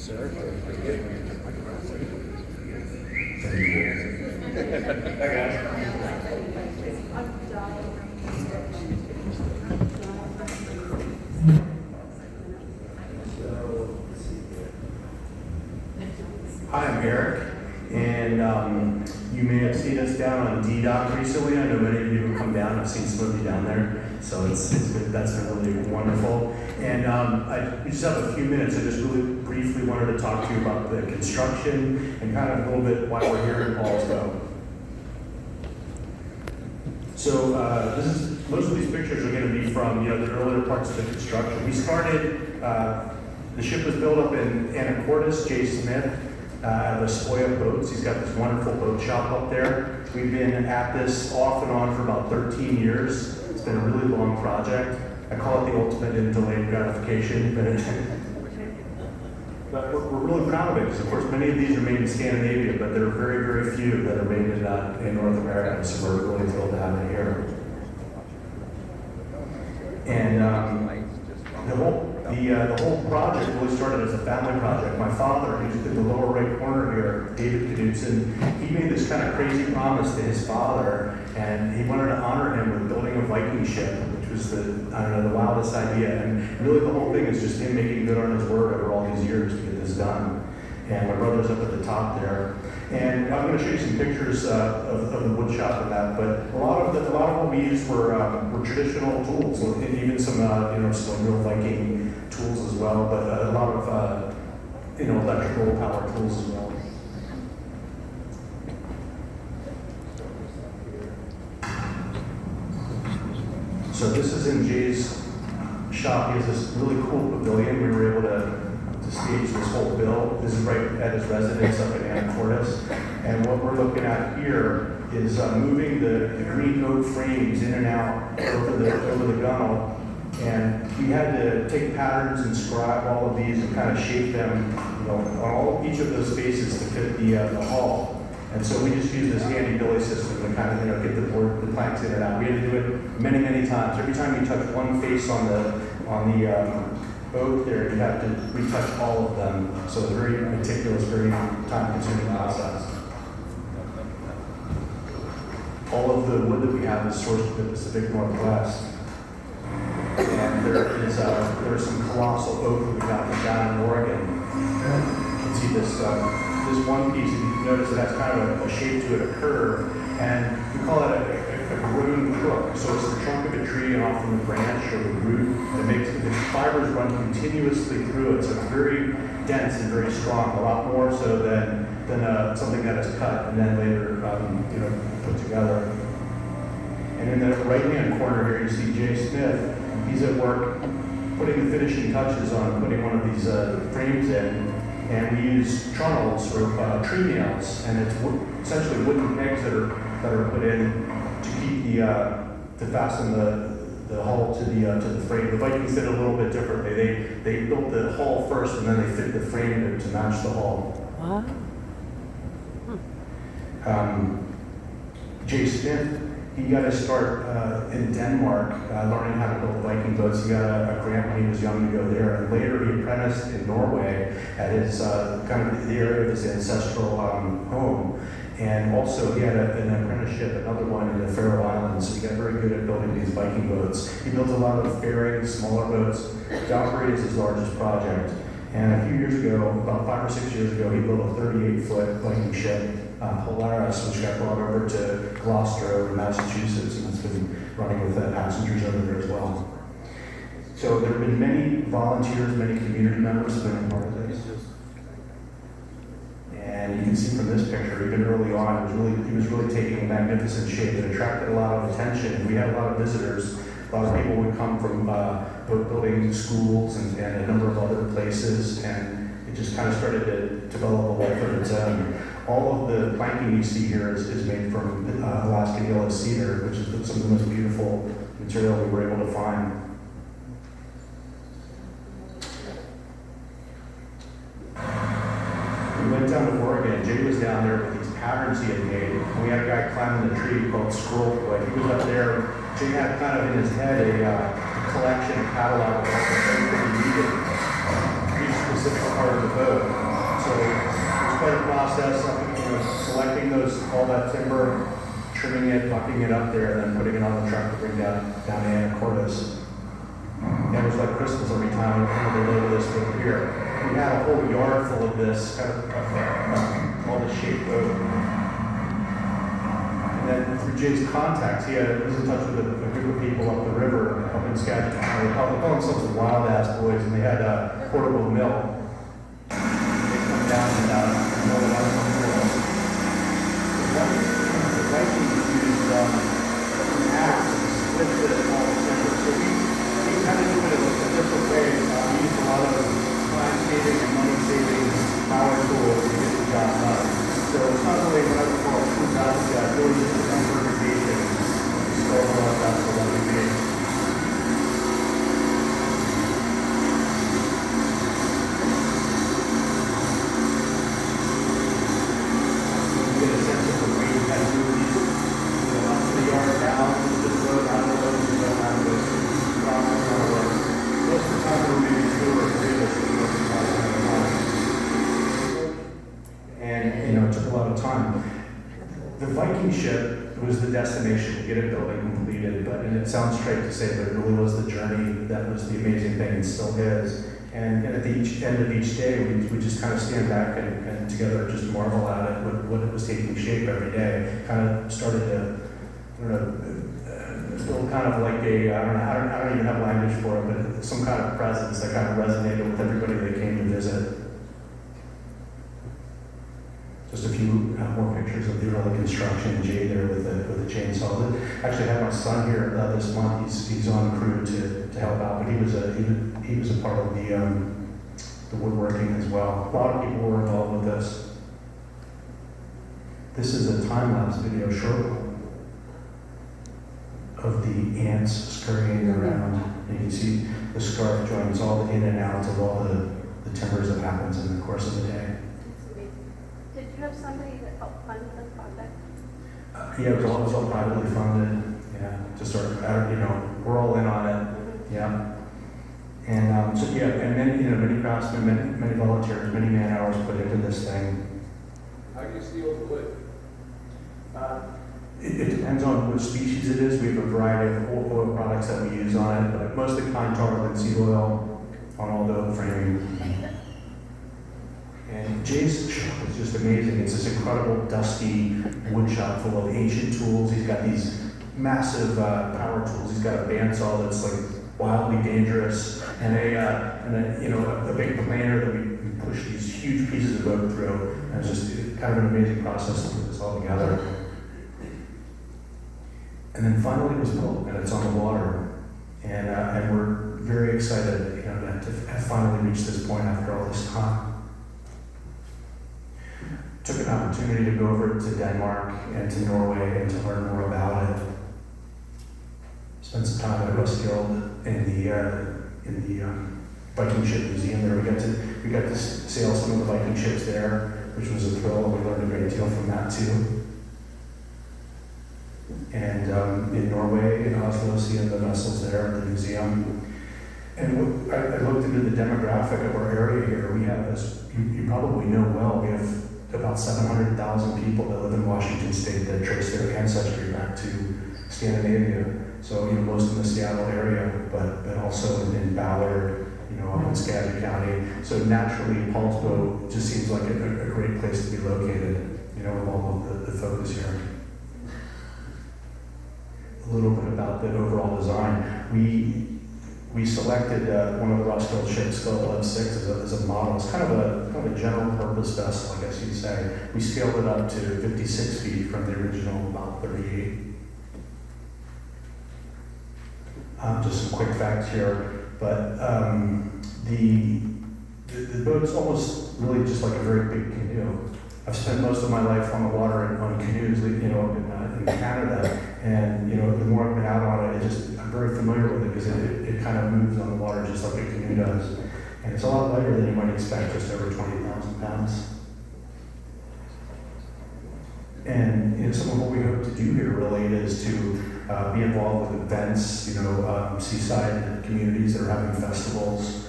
Hi, I'm Eric, and you may have seen us down on D-Dock recently. I know many of you have come down. I've seen some of you down there, so it's been, that's been really wonderful. And we just have a few minutes. I just really briefly wanted to talk to you about the construction and kind of a little bit why we're here in Paulsville. So most of these pictures are going to be from the earlier parts of the construction. We started. The ship was built up in Anacortes. Jay Smith out of Espoya Boats. He's got this wonderful boat shop up there. We've been at this off and on for about 13 years. It's been a really long project. I call it the ultimate in delayed gratification, but we're really proud of it because, of course, many of these are made in Scandinavia, but there are very, very few that are made in North America, so we're really thrilled to have it here. And the whole project really started as a family project. My father, who's in the lower right corner here, David Knudsen, he made this kind of crazy promise to his father, and he wanted to honor him with building a Viking ship, which was the wildest idea. And really the whole thing is just him making good on his word over all these years to get this done. And my brother's up at the top there. And I'm going to show you some pictures of the wood shop and that. But a lot of what we used were traditional tools, and even some some real Viking tools as well. But a lot of electrical power tools as well. So this is in Jay's shop. He has this really cool pavilion. We were able to stage this whole build. This is right at his residence up in Anacortes. And what we're looking at here is moving the green oak frames in and out over the gunnel. And we had to take patterns and scribe all of these and kind of shape them, on each of those spaces to fit the hull. And so we just use this handy billy system to kind of get the planks in and out. We had to do it many, many times. Every time you touch one face on the oak there, you have to retouch all of them. So it's a very meticulous, very time-consuming process. All of the wood that we have is sourced from the Pacific Northwest. And there is some colossal oak that we got from down in Oregon. You can see this one piece. If you notice, it has kind of a shape to it, a curve, and we call it a grown crook. So it's the trunk of a tree and often the branch or the root. It makes the fibers run continuously through it, so it's very dense and very strong. A lot more so than something that is cut and then later put together. And in the right-hand corner here, you see Jay Smith. He's at work putting the finishing touches on putting one of these frames in. And we use trunnels or tree nails, and it's essentially wooden pegs that are put in to keep to fasten the hull to the frame. The Vikings did it a little bit differently. They built the hull first, and then they fit the frame to match the hull. Jay Smith, he got to start in Denmark learning how to build Viking boats. He got a grant when he was young to go there, and later he apprenticed in Norway at his kind of the area of his ancestral home. And also he had an apprenticeship, another one in the Faroe Islands, so he got very good at building these Viking boats. He built a lot of fairings, smaller boats. Valkyrie is his largest project. And a few years ago, about 5 or 6 years ago, he built a 38-foot Viking ship, Polaris, which got brought over to Gloucester over in Massachusetts, and it's been running with passengers over there as well. So there have been many volunteers, many community members who have been a part of this. And you can see from this picture, even early on, he was really taking a magnificent shape. It attracted a lot of attention. We had a lot of visitors. A lot of people would come from boat building schools and a number of other places, and it just kind of started to develop a life of its own. All of the planking you see here is made from Alaskan yellow cedar, which is some of the most beautiful material we were able to find. We went down to Oregon. Jay was down there with these patterns he had made. And we had a guy climbing the tree called Squirrel Boy. He was up there. Jay had kind of in his head a collection, a catalog of all the things that he needed. He was specific part of the boat. So it's quite a process, selecting all that timber, trimming it, bucking it up there, and then putting it on the truck to bring down to Anacortes. It was like Christmas every time they loaded this boat here. We had a whole yard full of this, kind of all the shape boat. And then through Jay's contacts, he was in touch with a group of people up the river up in Skagit County. They call themselves the Wild Ass Boys, and they had a portable mill. They come down and mill it out of the mill. The Vikings used an axe to split this all the timber. So we kind of did it a different way. We used a lot of time saving and money saving power tools to get the job done. So it's not really what I would call a true value job, really just a number of organization. So that's what that would be. You get a sense of the way you kind of do these, up to the yard, down, just road, down the road, and go down to this process on the road. Most of the time, there were maybe 2 or 3 of us that worked on it at a time. And, it took a lot of time. The Viking ship was the destination to get a building completed, and it sounds straight to say, but it really was the journey that was the amazing thing, and still is. And at the end of each day, we just kind of stand back and together just marvel at it, what it was taking shape every day. Kind of started to, build kind of like I don't even have language for it, but some kind of presence that kind of resonated with everybody that came to visit. Just a few more pictures of the early construction. Jay there with the chainsaw. I actually had my son here this month. He's on crew to help out, but he was a part of the woodworking as well. A lot of people were involved with this. This is a time-lapse video short of the ants scurrying around. And you can see the scarf joins all the in and outs of all the timbers that happens in the course of the day. Did you have somebody that helped fund the project? Yeah, it was all privately funded. Yeah, just sort of, we're all in on it. Yeah. And and many craftsmen, many volunteers, many man hours put into this thing. How do you seal the wood? It depends on which species it is. We have a variety of oil products that we use on it, but mostly pine tar and seed oil on all the framing. And Jay's shop is just amazing. It's this incredible dusty wood shop full of ancient tools. He's got these massive power tools. He's got a bandsaw that's like wildly dangerous, and a big planer that we push these huge pieces of oak through. And it's just kind of an amazing process to put this all together. And then finally it was built, and it's on the water. And we're very excited, to have finally reached this point after all this time. Took an opportunity to go over to Denmark and to Norway and to learn more about it. Spent some time at Roskilde in the Viking ship museum there. We got to sail some of the Viking ships there, which was a thrill. We learned a great deal from that too. And in Norway, in Oslo, seeing the vessels there at the museum. And I looked into the demographic of our area here. We have, as you probably know well, we have about 700,000 people that live in Washington State that trace their ancestry back to Scandinavia. So, most in the Seattle area, but also in Ballard, up in Skagit County. So naturally, Paulsbo just seems like a great place to be located, with all of the focus here. A little bit about the overall design. We selected one of the Roskilde ships, Philip 6, as a model. It's kind of a general purpose vessel, I guess you'd say. We scaled it up to 56 feet from the original about 38. Just some quick facts here, but the boat's almost really just like a very big canoe. I've spent most of my life on the water and on canoes, in Canada, and the more I've been out on it, I'm very familiar with it because it kind of moves on the water just like a canoe does, and it's a lot lighter than you might expect, just over 20,000 pounds. And some of what we hope to do here really is to be involved with events, seaside communities that are having festivals,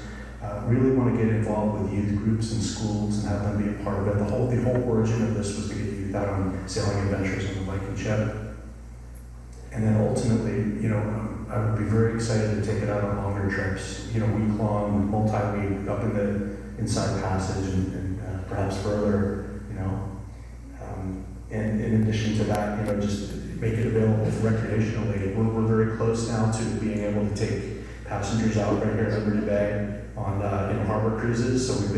really want to get involved with youth groups and schools and have them be a part of it. The whole origin of this was to get youth out on sailing adventures on the Viking ship. And then ultimately, I would be very excited to take it out on longer trips, week-long, multi-week, up in the Inside Passage and perhaps further, And in addition to that, just make it available for recreationally. We're very close now to being able to take passengers out right here in Liberty Bay on harbor cruises. So we've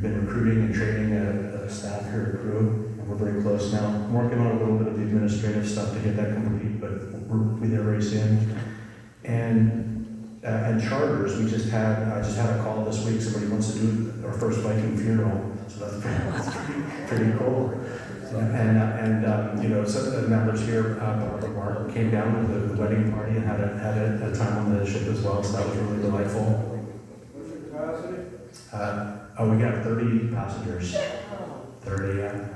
been recruiting and training a staff here, a crew, and we're very close now. I'm working on a little bit of the administrative stuff to get that complete, but we'll be there very soon. And charters, I just had a call this week. Somebody wants to do our first Viking funeral, so that's pretty cool. Some of the members here, Mark came down with the wedding party and had a time on the ship as well, so that was really delightful. What's your capacity? We got 30 passengers. 30, yeah.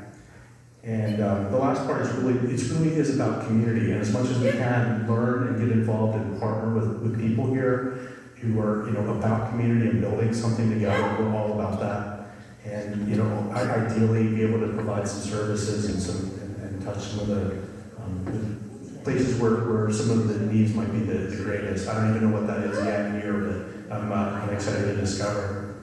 And the last part is really is about community, and as much as we can learn and get involved and partner with people here who are about community and building something together. We're all about that. And ideally be able to provide some services and touch some of the places where some of the needs might be the greatest. I don't even know what that is yet here, but I'm excited to discover.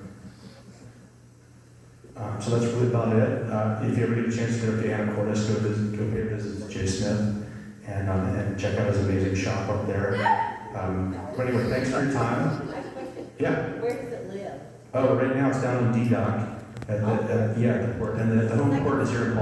So that's really about it. If you ever get a chance to go to Anacortes, go visit Jay Smith and check out his amazing shop up there. But anyway, thanks for your time. Yeah. Where does it live? Oh, right now it's down in D-Dock. At the port, and the home port is here in